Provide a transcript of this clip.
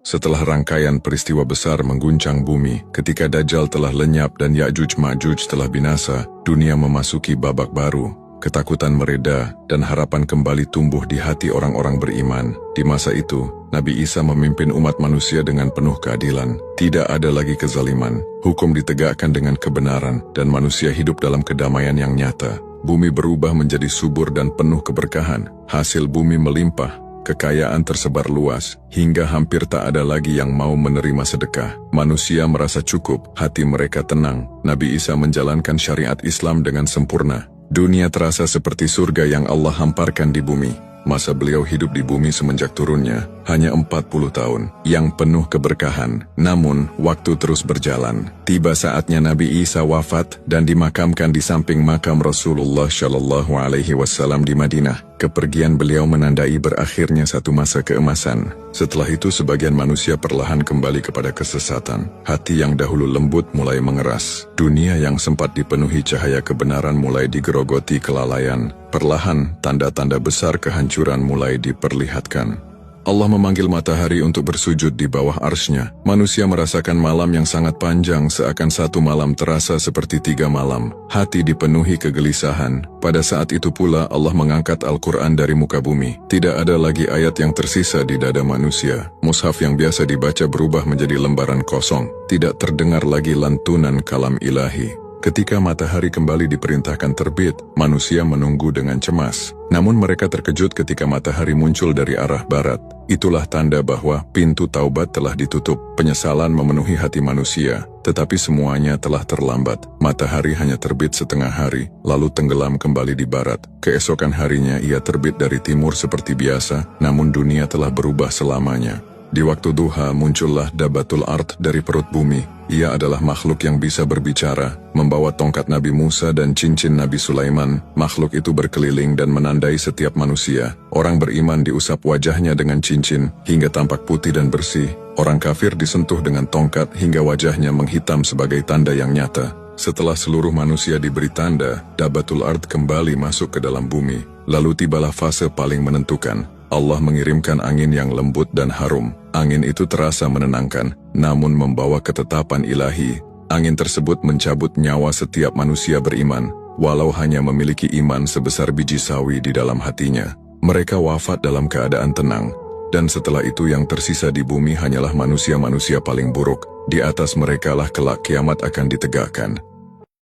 Setelah rangkaian peristiwa besar mengguncang bumi, ketika Dajjal telah lenyap dan Ya'juj-Ma'juj telah binasa, dunia memasuki babak baru. Ketakutan mereda dan harapan kembali tumbuh di hati orang-orang beriman. Di masa itu, Nabi Isa memimpin umat manusia dengan penuh keadilan. Tidak ada lagi kezaliman, hukum ditegakkan dengan kebenaran, dan manusia hidup dalam kedamaian yang nyata. Bumi berubah menjadi subur dan penuh keberkahan. Hasil bumi melimpah. Kekayaan tersebar luas, hingga hampir tak ada lagi yang mau menerima sedekah. Manusia merasa cukup, hati mereka tenang. Nabi Isa menjalankan syariat Islam dengan sempurna. Dunia terasa seperti surga yang Allah hamparkan di bumi. Masa beliau hidup di bumi semenjak turunnya, hanya 40 tahun, yang penuh keberkahan. Namun, waktu terus berjalan. Tiba saatnya Nabi Isa wafat dan dimakamkan di samping makam Rasulullah SAW di Madinah. Kepergian beliau menandai berakhirnya satu masa keemasan. Setelah itu sebagian manusia perlahan kembali kepada kesesatan. Hati yang dahulu lembut mulai mengeras. Dunia yang sempat dipenuhi cahaya kebenaran mulai digerogoti kelalaian. Perlahan, tanda-tanda besar kehancuran mulai diperlihatkan. Allah memanggil matahari untuk bersujud di bawah arsy-Nya. Manusia merasakan malam yang sangat panjang, seakan satu malam terasa seperti 3 malam. Hati dipenuhi kegelisahan. Pada saat itu pula Allah mengangkat Al-Quran dari muka bumi. Tidak ada lagi ayat yang tersisa di dada manusia. Mushaf yang biasa dibaca berubah menjadi lembaran kosong. Tidak terdengar lagi lantunan kalam ilahi. Ketika matahari kembali diperintahkan terbit, manusia menunggu dengan cemas. Namun mereka terkejut ketika matahari muncul dari arah barat. Itulah tanda bahwa pintu taubat telah ditutup. Penyesalan memenuhi hati manusia, tetapi semuanya telah terlambat. Matahari hanya terbit setengah hari, lalu tenggelam kembali di barat. Keesokan harinya ia terbit dari timur seperti biasa, namun dunia telah berubah selamanya. Di waktu duha muncullah Dabatul Ard dari perut bumi. Ia adalah makhluk yang bisa berbicara, membawa tongkat Nabi Musa dan cincin Nabi Sulaiman. Makhluk itu berkeliling dan menandai setiap manusia. Orang beriman diusap wajahnya dengan cincin hingga tampak putih dan bersih. Orang kafir disentuh dengan tongkat hingga wajahnya menghitam sebagai tanda yang nyata. Setelah seluruh manusia diberi tanda, Dabatul Ard kembali masuk ke dalam bumi. Lalu tibalah fase paling menentukan. Allah mengirimkan angin yang lembut dan harum. Angin itu terasa menenangkan, namun membawa ketetapan ilahi. Angin tersebut mencabut nyawa setiap manusia beriman, walau hanya memiliki iman sebesar biji sawi di dalam hatinya. Mereka wafat dalam keadaan tenang, dan setelah itu yang tersisa di bumi hanyalah manusia-manusia paling buruk. Di atas merekalah kelak kiamat akan ditegakkan.